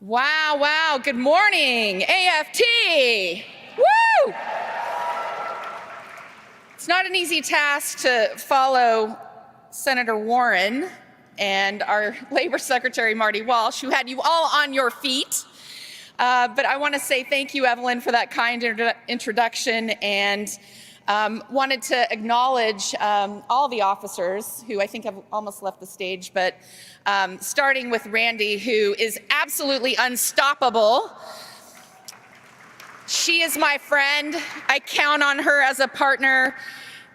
Wow, wow, good morning, AFT! Woo! It's not an easy task to follow Senator Warren and our Labor Secretary, Marty Walsh, who had you all on your feet. But I want to say thank you, Evelyn, for that kind introduction, and wanted to acknowledge all the officers who I think have almost left the stage, but starting with Randy, who is absolutely unstoppable. She is my friend. I count on her as a partner.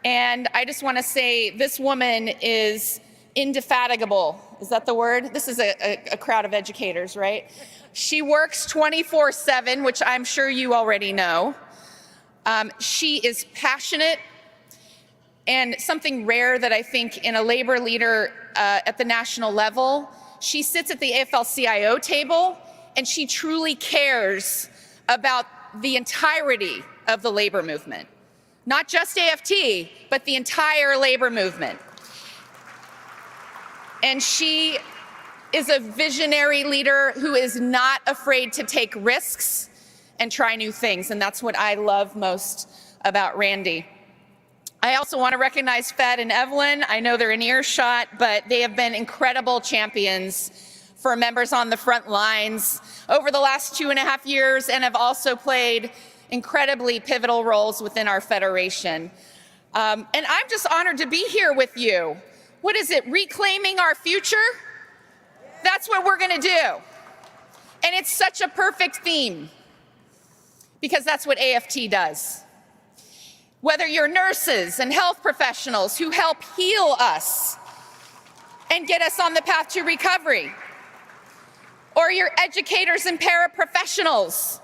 And I just want to say this woman is indefatigable. Is that the word? This is a crowd of educators, right? She works 24/7, which I'm sure you already know. She is passionate, and something rare that I think in a labor leader at the national level, she sits at the AFL-CIO table, and she truly cares about the entirety of the labor movement. Not just AFT, but the entire labor movement. And she is a visionary leader who is not afraid to take risks and try new things, and that's what I love most about Randy. I also want to recognize Fed and Evelyn. I know they're in earshot, but they have been incredible champions for members on the front lines over the last 2.5 years and have also played incredibly pivotal roles within our federation. And I'm just honored to be here with you. What is it, reclaiming our future? That's what we're going to do. And it's such a perfect theme because that's what AFT does. Whether you're nurses and health professionals who help heal us and get us on the path to recovery, or you're educators and paraprofessionals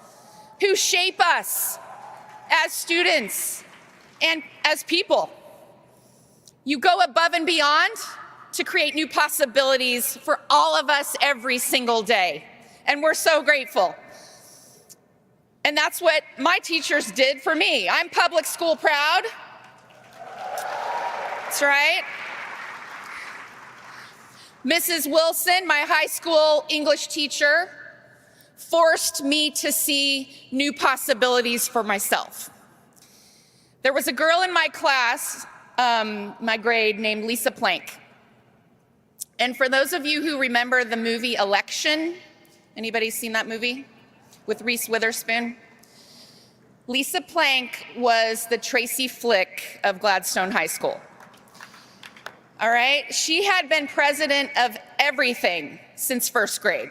who shape us as students and as people. You go above and beyond to create new possibilities for all of us every single day, and we're so grateful. And that's what my teachers did for me. I'm public school proud. That's right. Mrs. Wilson, my high school English teacher, forced me to see new possibilities for myself. There was a girl in my class, my grade, named Lisa Plank. And for those of you who remember the movie Election, anybody seen that movie with Reese Witherspoon? Lisa Plank was the Tracy Flick of Gladstone High School. All right, she had been president of everything since first grade.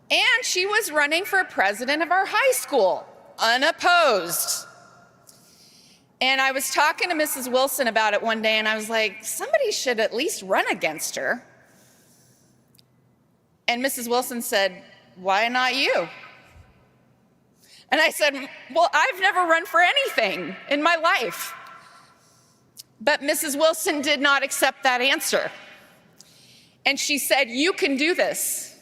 And she was running for president of our high school, unopposed. And I was talking to Mrs. Wilson about it one day, and I was like, somebody should at least run against her. And Mrs. Wilson said, why not you? And I said, well, I've never run for anything in my life. But Mrs. Wilson did not accept that answer. And she said, you can do this.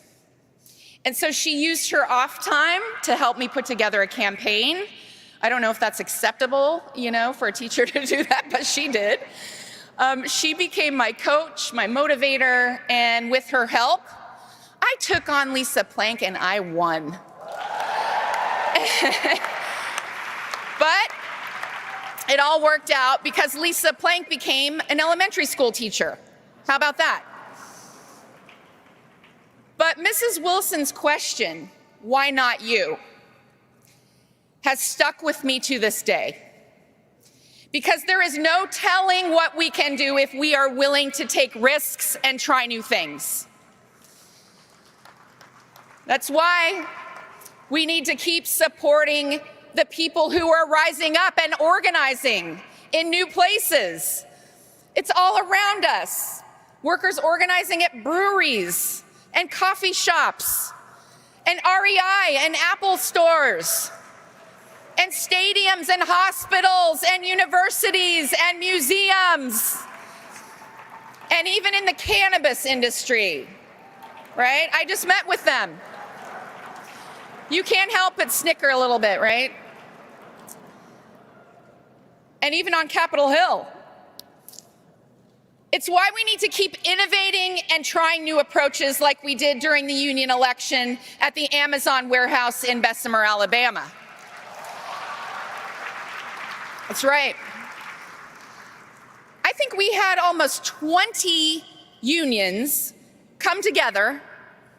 And so she used her off time to help me put together a campaign. I don't know if that's acceptable, for a teacher to do that, but she did. She became my coach, my motivator, and with her help, I took on Lisa Plank and I won. But it all worked out because Lisa Plank became an elementary school teacher. How about that? But Mrs. Wilson's question, why not you, has stuck with me to this day. Because there is no telling what we can do if we are willing to take risks and try new things. That's why we need to keep supporting the people who are rising up and organizing in new places. It's all around us. Workers organizing at breweries and coffee shops and REI and Apple stores and stadiums and hospitals and universities and museums and even in the cannabis industry, right? I just met with them. You can't help but snicker a little bit, right? And even on Capitol Hill. It's why we need to keep innovating and trying new approaches like we did during the union election at the Amazon warehouse in Bessemer, Alabama. That's right. I think we had almost 20 unions come together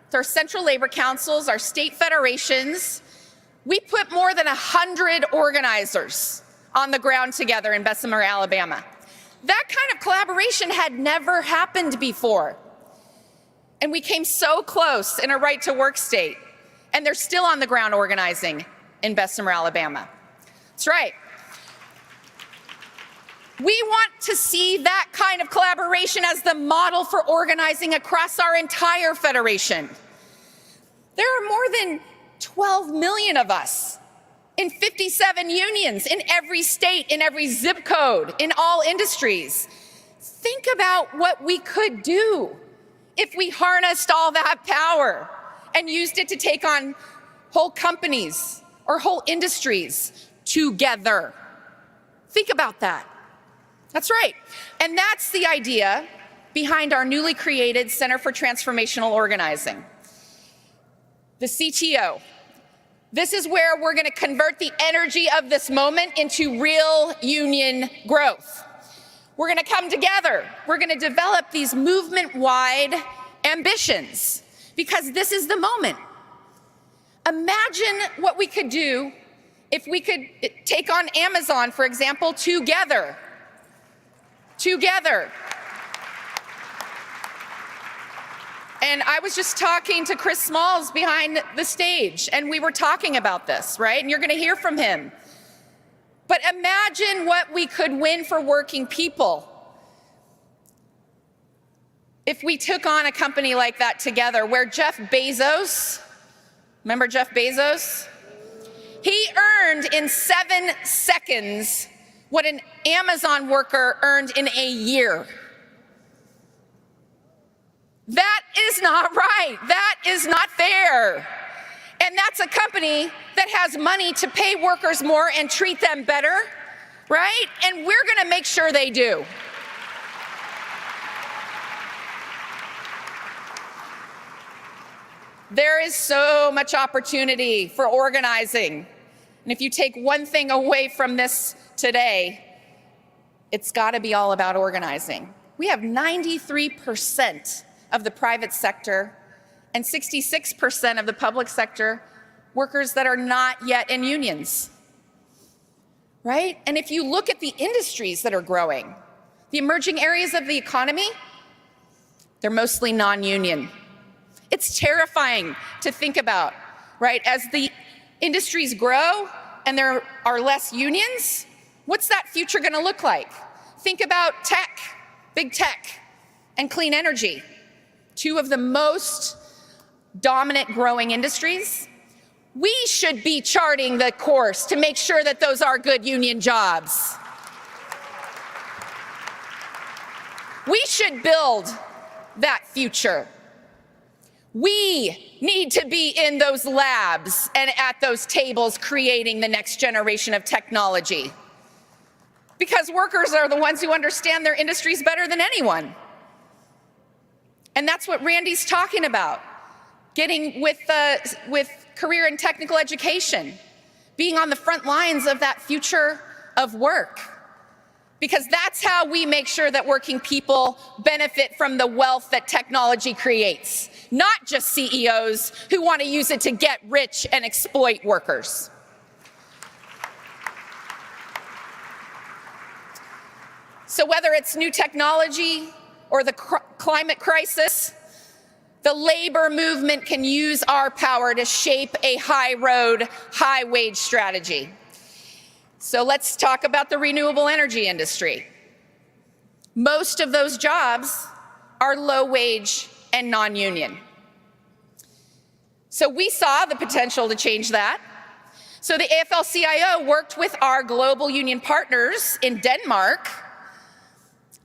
with our central labor councils, our state federations. We put more than 100 organizers on the ground together in Bessemer, Alabama. That kind of collaboration had never happened before. And we came so close in a right-to-work state, and they're still on the ground organizing in Bessemer, Alabama. That's right. We want to see that kind of collaboration as the model for organizing across our entire federation. There are more than 12 million of us in 57 unions, in every state, in every zip code, in all industries. Think about what we could do if we harnessed all that power and used it to take on whole companies or whole industries together. Think about that. That's right. And that's the idea behind our newly created Center for Transformational Organizing, the CTO. This is where we're going to convert the energy of this moment into real union growth. We're going to come together. We're going to develop these movement-wide ambitions because this is the moment. Imagine what we could do if we could take on Amazon, for example, together. And I was just talking to Chris Smalls behind the stage, and we were talking about this, right? And you're going to hear from him. But imagine what we could win for working people if we took on a company like that together, where Jeff Bezos, remember Jeff Bezos? He earned in 7 seconds what an Amazon worker earned in a year. That is not right. That is not fair. And that's a company that has money to pay workers more and treat them better, right? And we're going to make sure they do. There is so much opportunity for organizing. And if you take one thing away from this today, it's got to be all about organizing. We have 93% of the private sector and 66% of the public sector workers that are not yet in unions, right? And if you look at the industries that are growing, the emerging areas of the economy, they're mostly non-union. It's terrifying to think about, right? As the industries grow and there are less unions, what's that future going to look like? Think about tech, big tech, and clean energy. Two of the most dominant growing industries. We should be charting the course to make sure that those are good union jobs. We should build that future. We need to be in those labs and at those tables creating the next generation of technology, because workers are the ones who understand their industries better than anyone. And that's what Randy's talking about, getting with career and technical education, being on the front lines of that future of work, because that's how we make sure that working people benefit from the wealth that technology creates, not just CEOs who want to use it to get rich and exploit workers. So whether it's new technology or the climate crisis, the labor movement can use our power to shape a high-road, high-wage strategy. So let's talk about the renewable energy industry. Most of those jobs are low-wage and non-union. So we saw the potential to change that. So the AFL-CIO worked with our global union partners in Denmark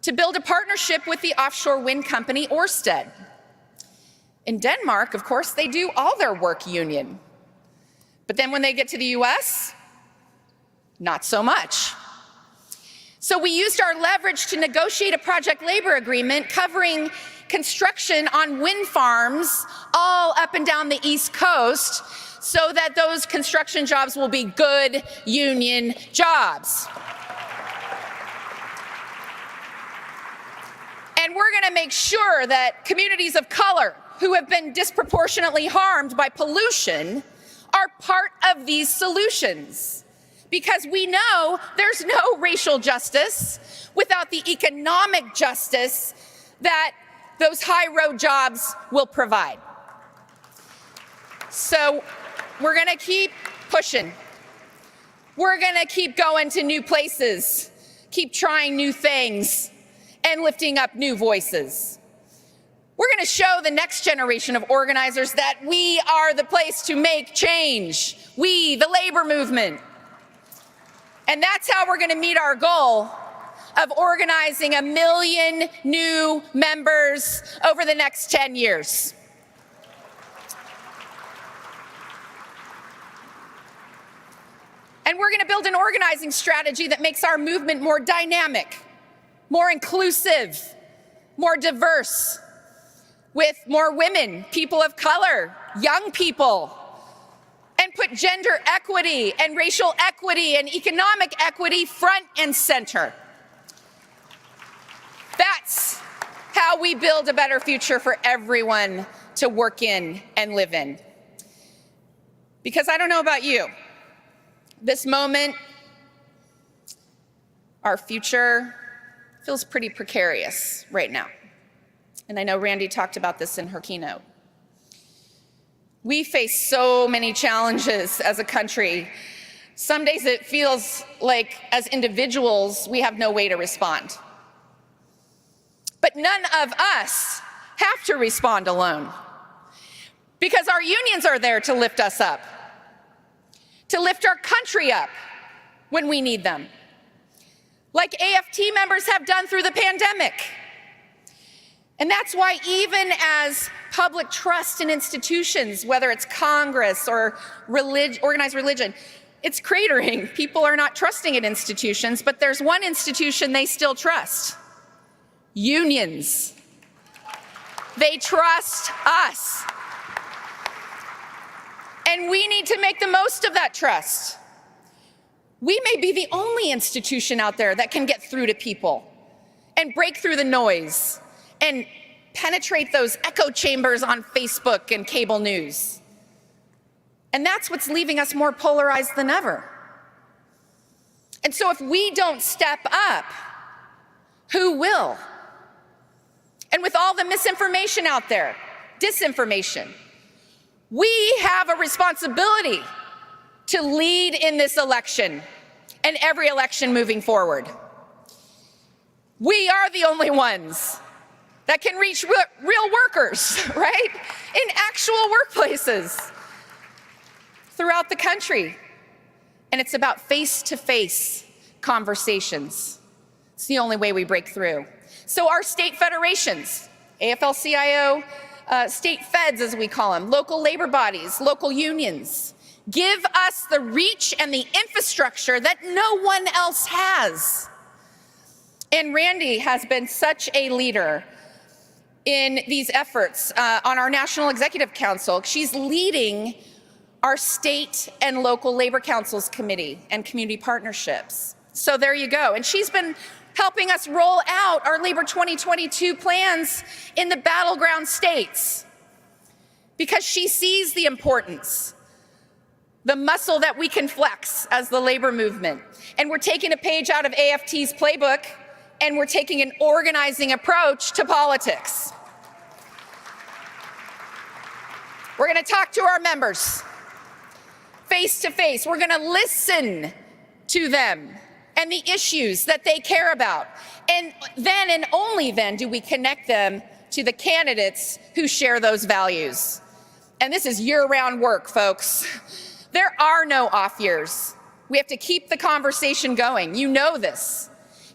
to build a partnership with the offshore wind company Ørsted. In Denmark, of course, they do all their work union. But then when they get to the US, not so much. So we used our leverage to negotiate a project labor agreement covering construction on wind farms all up and down the East Coast so that those construction jobs will be good union jobs. And we're going to make sure that communities of color who have been disproportionately harmed by pollution are part of these solutions. Because we know there's no racial justice without the economic justice that those high road jobs will provide. So we're going to keep pushing. We're going to keep going to new places, keep trying new things, and lifting up new voices. We're going to show the next generation of organizers that we are the place to make change. We, the labor movement. And that's how we're going to meet our goal of organizing 1 million new members over the next 10 years. And we're going to build an organizing strategy that makes our movement more dynamic, more inclusive, more diverse, with more women, people of color, young people, and put gender equity and racial equity and economic equity front and center. That's how we build a better future for everyone to work in and live in. Because I don't know about you, this moment, our future feels pretty precarious right now. And I know Randy talked about this in her keynote. We face so many challenges as a country. Some days it feels like as individuals, we have no way to respond. But none of us have to respond alone, because our unions are there to lift us up, to lift our country up when we need them, like AFT members have done through the pandemic. And that's why even as public trust in institutions, whether it's Congress or organized religion, it's cratering. People are not trusting in institutions, but there's one institution they still trust: unions. They trust us. And we need to make the most of that trust. We may be the only institution out there that can get through to people and break through the noise and penetrate those echo chambers on Facebook and cable news. And that's what's leaving us more polarized than ever. And so if we don't step up, who will? And with all the misinformation out there, disinformation, we have a responsibility to lead in this election and every election moving forward. We are the only ones that can reach real workers, right? In actual workplaces throughout the country. And it's about face-to-face conversations. It's the only way we break through. So our state federations, AFL-CIO, state feds as we call them, local labor bodies, local unions, give us the reach and the infrastructure that no one else has. And Randy has been such a leader in these efforts on our National Executive Council. She's leading our state and local labor councils committee and community partnerships. So there you go. And she's been helping us roll out our Labor 2022 plans in the battleground states because she sees the importance, the muscle that we can flex as the labor movement. And we're taking a page out of AFT's playbook, and we're taking an organizing approach to politics. We're going to talk to our members face to face. We're going to listen to them and the issues that they care about. And then and only then do we connect them to the candidates who share those values. And this is year-round work, folks. There are no off years. We have to keep the conversation going. You know this.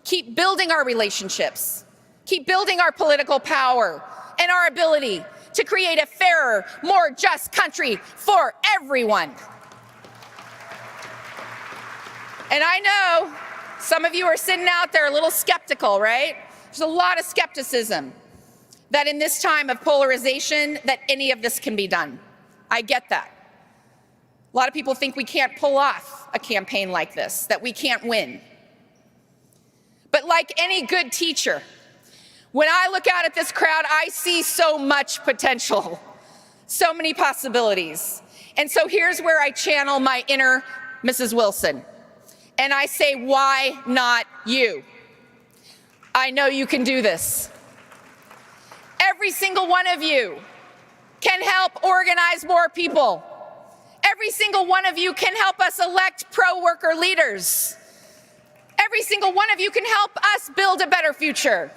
Keep building our relationships. Keep building our political power and our ability to create a fairer, more just country for everyone. And I know Some of you are sitting out there a little skeptical, right? There's a lot of skepticism that in this time of polarization that any of this can be done. I get that. A lot of people think we can't pull off a campaign like this, that we can't win. But like any good teacher, when I look out at this crowd, I see so much potential, so many possibilities. And so here's where I channel my inner Mrs. Wilson. And I say, why not you? I know you can do this. Every single one of you can help organize more people. Every single one of you can help us elect pro-worker leaders. Every single one of you can help us build a better future.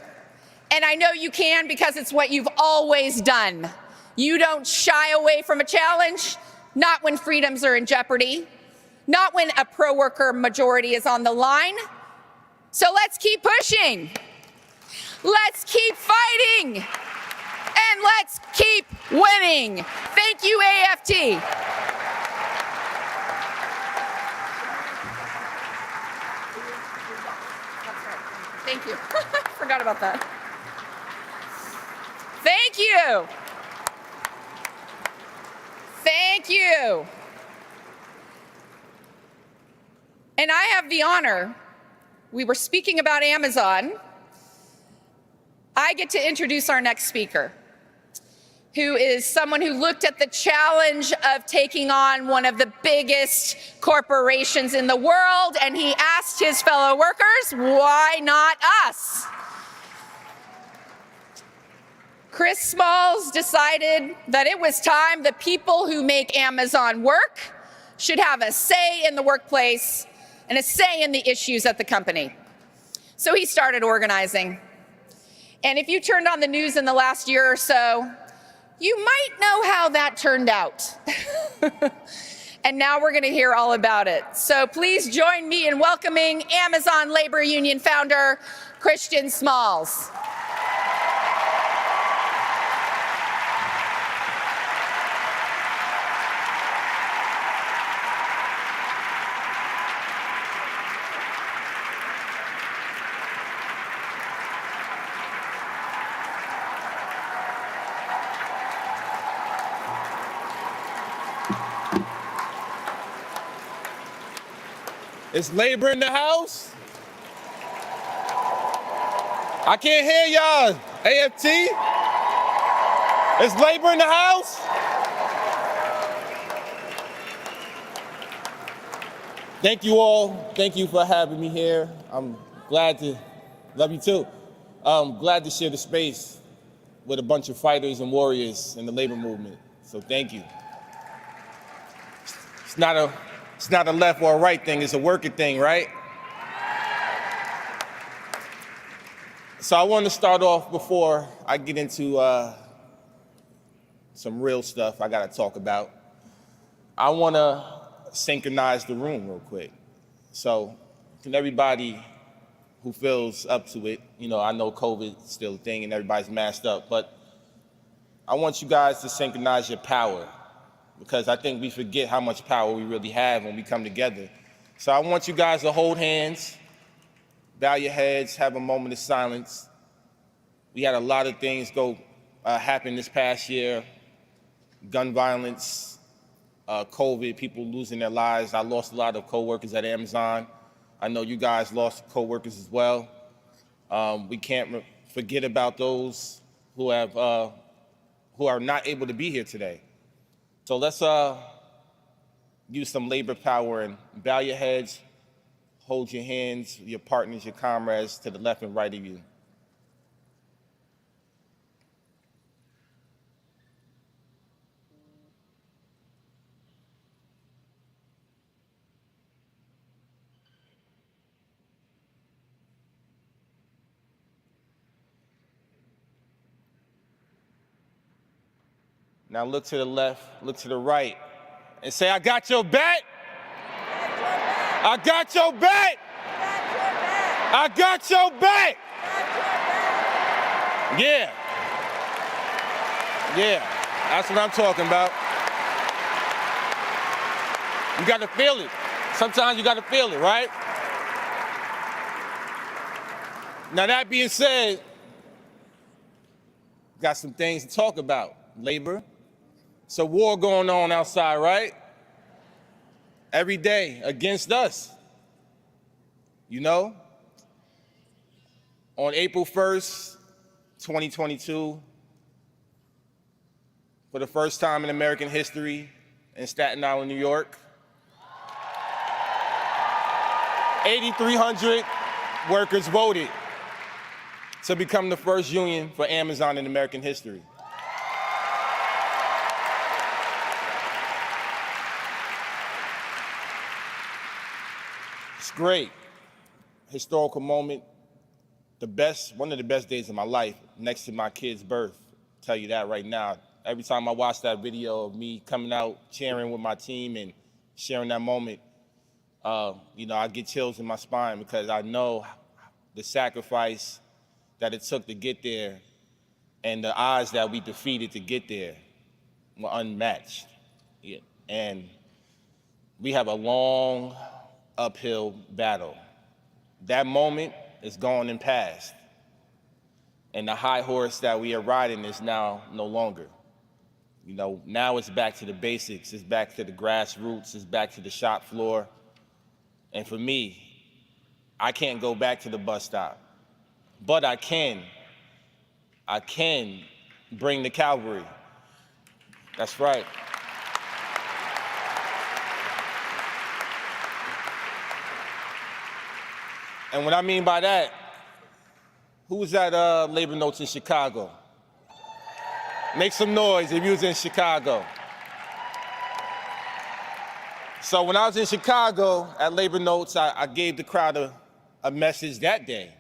And I know you can because it's what you've always done. You don't shy away from a challenge, not when freedoms are in jeopardy, not when a pro-worker majority is on the line. So let's keep pushing. Let's keep fighting. And let's keep winning. Thank you, AFT. Thank you. Forgot about that. Thank you. Thank you. And I have the honor, we were speaking about Amazon. I get to introduce our next speaker, who is someone who looked at the challenge of taking on one of the biggest corporations in the world, and he asked his fellow workers, why not us? Chris Smalls decided that it was time the people who make Amazon work should have a say in the workplace and a say in the issues at the company. So he started organizing. And if you turned on the news in the last year or so, you might know how that turned out. And now we're going to hear all about it. So please join me in welcoming Amazon Labor Union founder, Christian Smalls. Is labor in the house? I can't hear y'all. AFT? Is labor in the house? Thank you all. Thank you for having me here. I'm glad to, love you too. I'm glad to share the space with a bunch of fighters and warriors in the labor movement. So thank you. It's not a left or a right thing, it's a working thing, right? So I want to start off before I get into some real stuff I got to talk about. I want to synchronize the room real quick. So to everybody who feels up to it, you know, I know COVID's still a thing and everybody's masked up, but I want you guys to synchronize your power, because I think we forget how much power we really have when we come together. So I want you guys to hold hands, bow your heads, have a moment of silence. We had a lot of things happen this past year: gun violence, COVID, people losing their lives. I lost a lot of coworkers at Amazon. I know you guys lost coworkers as well. We can't forget about those who are not able to be here today. So let's use some labor power and bow your heads, hold your hands, your partners, your comrades to the left and right of you. Now look to the left, look to the right, and say, I got your back. I got your back. I got your back. Yeah. Yeah, that's what I'm talking about. You got to feel it. Sometimes you got to feel it, right? Now that being said, got some things to talk about. Labor. It's a war going on outside, right? Every day against us. You know? On April 1st, 2022, for the first time in American history in Staten Island, New York, 8,300 workers voted to become the first union for Amazon in American history. It's great. Historical moment. One of the best days of my life, next to my kid's birth. I'll tell you that right now. Every time I watch that video of me coming out, cheering with my team and sharing that moment, I get chills in my spine because I know the sacrifice that it took to get there and the odds that we defeated to get there were unmatched. Yeah. And we have a long uphill battle. That moment is gone and past. And the high horse that we are riding is now no longer. Now it's back to the basics, it's back to the grassroots, it's back to the shop floor. And for me, I can't go back to the bus stop, but I can bring the cavalry. That's right. And what I mean by that, who was at Labor Notes in Chicago? Make some noise if you was in Chicago. So when I was in Chicago at Labor Notes, I gave the crowd a message that day.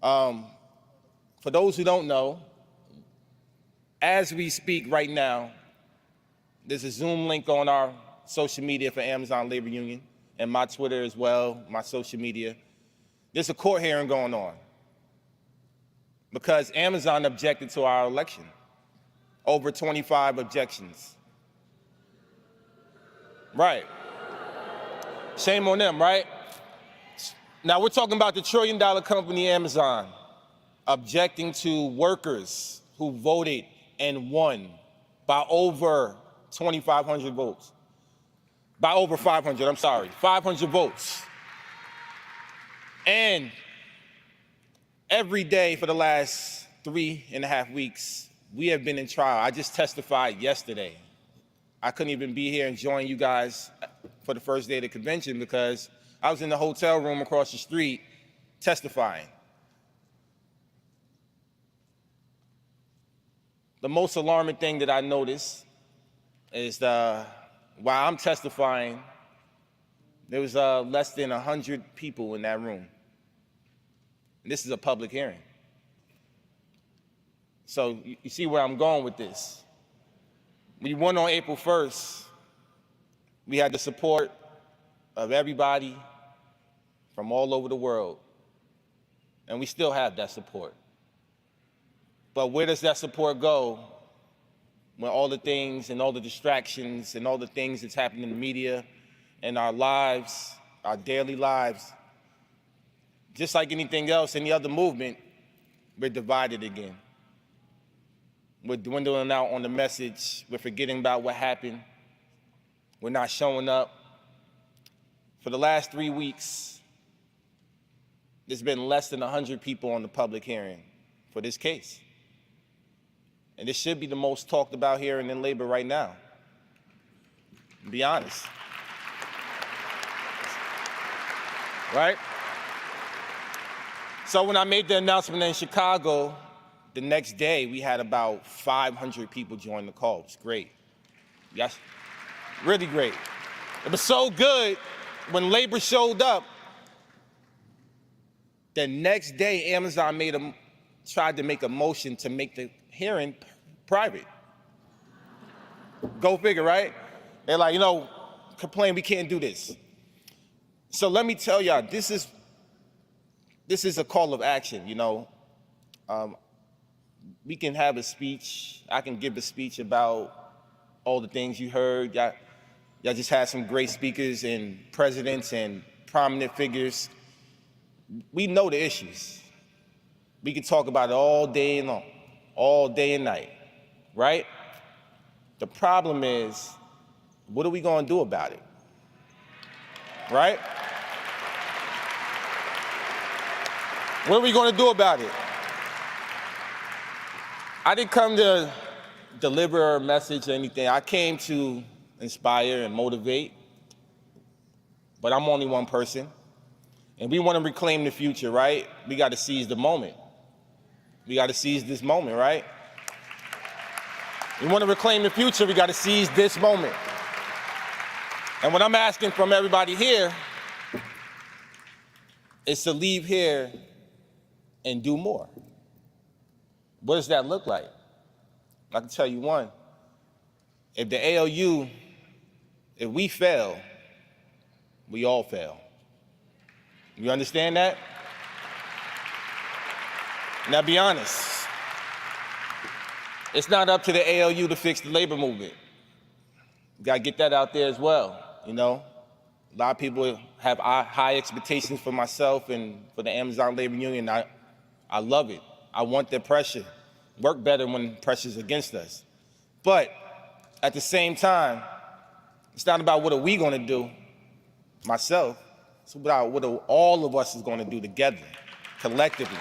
For those who don't know, as we speak right now, there's a Zoom link on our social media for Amazon Labor Union and my Twitter as well, my social media. There's a court hearing going on because Amazon objected to our election. Over 25 objections. Right. Shame on them, right? Now we're talking about the trillion-dollar company Amazon objecting to workers who voted and won by over 2,500 votes. By over 500, I'm sorry, 500 votes. And every day for the last 3.5 weeks, we have been in trial. I just testified yesterday. I couldn't even be here and join you guys for the first day of the convention because I was in the hotel room across the street testifying. The most alarming thing that I noticed is while I'm testifying, there was less than 100 people in that room. And this is a public hearing. So you see where I'm going with this. We won on April 1st. We had the support of everybody from all over the world. And we still have that support. But where does that support go when all the things and all the distractions and all the things that's happening in the media and our lives, our daily lives, just like anything else, any other movement, we're divided again. We're dwindling out on the message. We're forgetting about what happened. We're not showing up. For the last 3 weeks, there's been less than 100 people on the public hearing for this case. And this should be the most talked about hearing in labor right now. To be honest. Right? So when I made the announcement in Chicago, the next day we had about 500 people join the call. It was great. Yes, really great. It was so good when labor showed up, the next day Amazon tried to make a motion to make the hearing private. Go figure, right? They're like, complain, we can't do this. So let me tell y'all, this is a call of action, We can have a speech. I can give a speech about all the things you heard. Y'all just had some great speakers and presidents and prominent figures. We know the issues. We can talk about it all day long, all day and night, right? The problem is, what are we gonna do about it, right? What are we gonna do about it? I didn't come to deliver a message or anything. I came to inspire and motivate, but I'm only one person. And we want to reclaim the future, right? We got to seize the moment. We got to seize this moment, right? We want to reclaim the future, we got to seize this moment. And what I'm asking from everybody here is to leave here and do more. What does that look like? I can tell you one. If the ALU, if we fail, we all fail. You understand that? Now be honest. It's not up to the ALU to fix the labor movement. You gotta get that out there as well, you know? A lot of people have high expectations for myself and for the Amazon Labor Union. I love it. I want the pressure. Work better when pressure's against us. But at the same time, it's not about what are we gonna do, myself. It's about what all of us is gonna do together, collectively.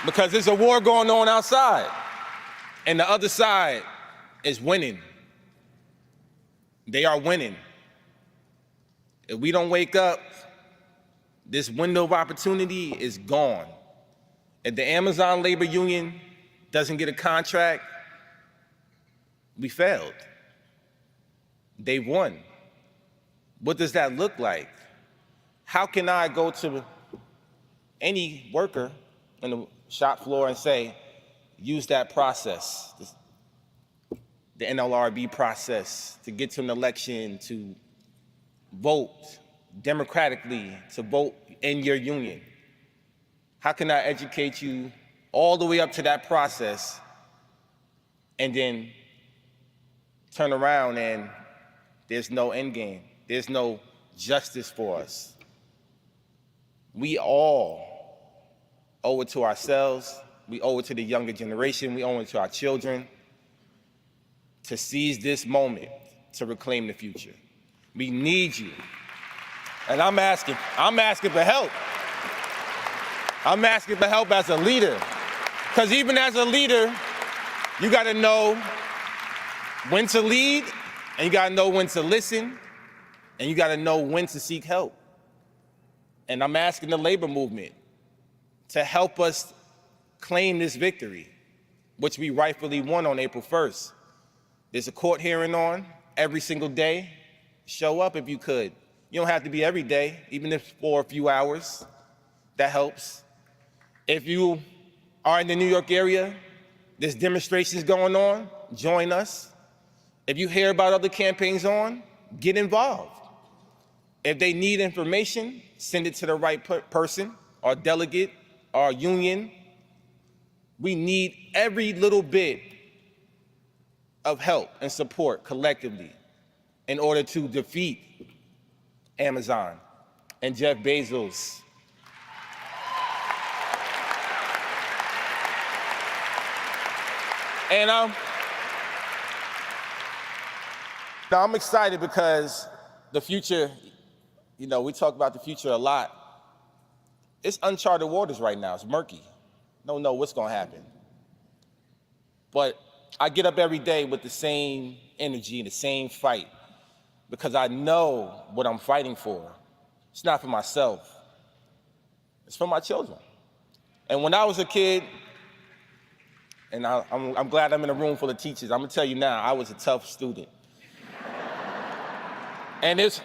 Because there's a war going on outside, and the other side is winning. They are winning. If we don't wake up, this window of opportunity is gone. If the Amazon Labor Union doesn't get a contract, we failed. They won. What does that look like? How can I go to any worker in the shop floor and say, use that process, the NLRB process, to get to an election, to vote democratically, to vote in your union? How can I educate you all the way up to that process and then turn around and there's no end game, there's no justice for us? We all owe it to ourselves, we owe it to the younger generation, we owe it to our children to seize this moment to reclaim the future. We need you. And I'm asking for help. I'm asking for help as a leader. Because even as a leader, you gotta know when to lead, and you gotta know when to listen, and you gotta know when to seek help. And I'm asking the labor movement to help us claim this victory, which we rightfully won on April 1st. There's a court hearing on every single day. Show up if you could. You don't have to be every day, even if for a few hours. That helps. If you are in the New York area, there's demonstrations going on, join us. If you hear about other campaigns on, get involved. If they need information, send it to the right person, or delegate, or union. We need every little bit of help and support collectively in order to defeat Amazon and Jeff Bezos. And I'm excited because the future, you know, we talk about the future a lot. It's uncharted waters right now, it's murky. Don't know what's gonna happen. But I get up every day with the same energy and the same fight because I know what I'm fighting for. It's not for myself, it's for my children. And when I was a kid, and I'm glad I'm in a room full of teachers, I'm gonna tell you now, I was a tough student. And it's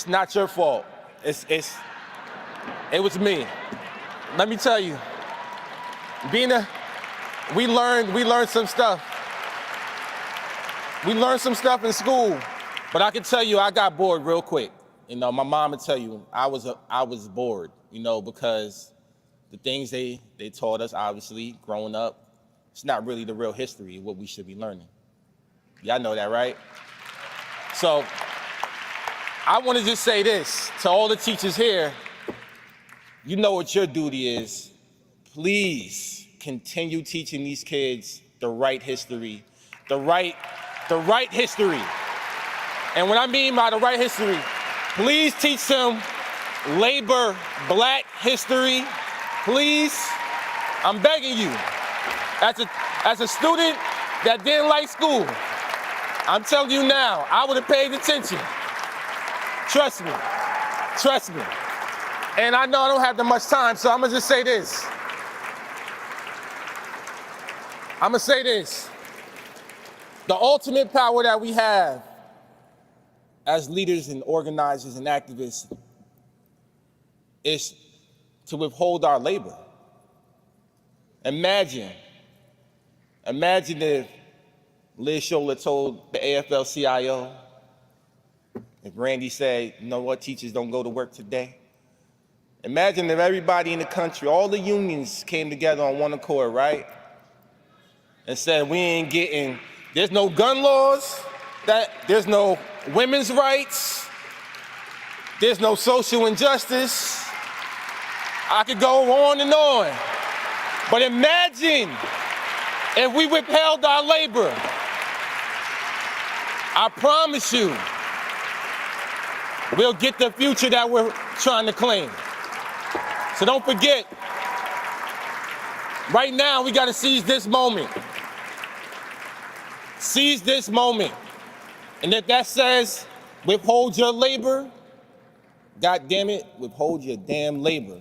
not your fault, it was me. Let me tell you, we learned some stuff. We learned some stuff in school, but I can tell you I got bored real quick. You know, my mom would tell you I was bored, you know, because the things they taught us, obviously, growing up, it's not really the real history of what we should be learning. Y'all know that, right? So I want to just say this to all the teachers here. you know what your duty is. Please continue teaching these kids the right history, the right history. And what I mean by the right history, please teach them labor, Black history. Please, I'm begging you. As a student that didn't like school, I'm telling you now, I would have paid attention. Trust me, trust me. And I know I don't have that much time, so I'm gonna just say this. I'm gonna say this. The ultimate power that we have as leaders and organizers and activists is to withhold our labor. Imagine if Liz Shuler told the AFL-CIO, if Randy said, you know what, teachers don't go to work today. Imagine if everybody in the country, all the unions came together on one accord, right? And said, we ain't getting, there's no gun laws, there's no women's rights, there's no social injustice. I could go on and on. But imagine if we withheld our labor. I promise you, we'll get the future that we're trying to claim. So don't forget, right now we gotta seize this moment. Seize this moment. And if that says withhold your labor, God damn it, withhold your damn labor.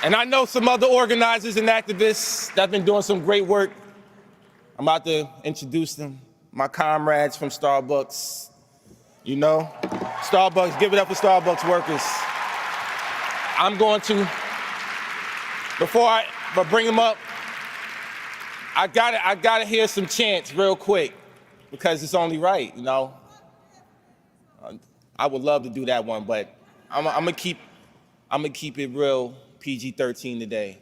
And I know some other organizers and activists that have been doing some great work. I'm about to introduce them, my comrades from Starbucks. You know, Starbucks, give it up for Starbucks workers. I'm going to, before I bring them up, I gotta hear some chants real quick because it's only right, you know. I would love to do that one, but I'm gonna keep it real PG-13 today.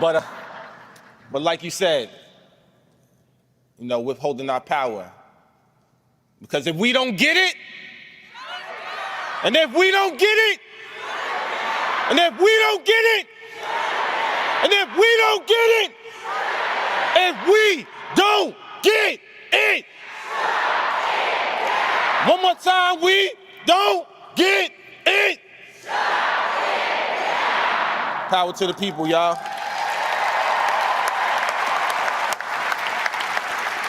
But like you said, you know, withholding our power. Because if we don't get it, and if we don't get it, and if we don't get it, and if we don't get it, if we don't get it, one more time, we don't get it. Power to the people, y'all.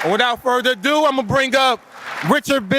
And without further ado, I'm gonna bring up Richard Ben.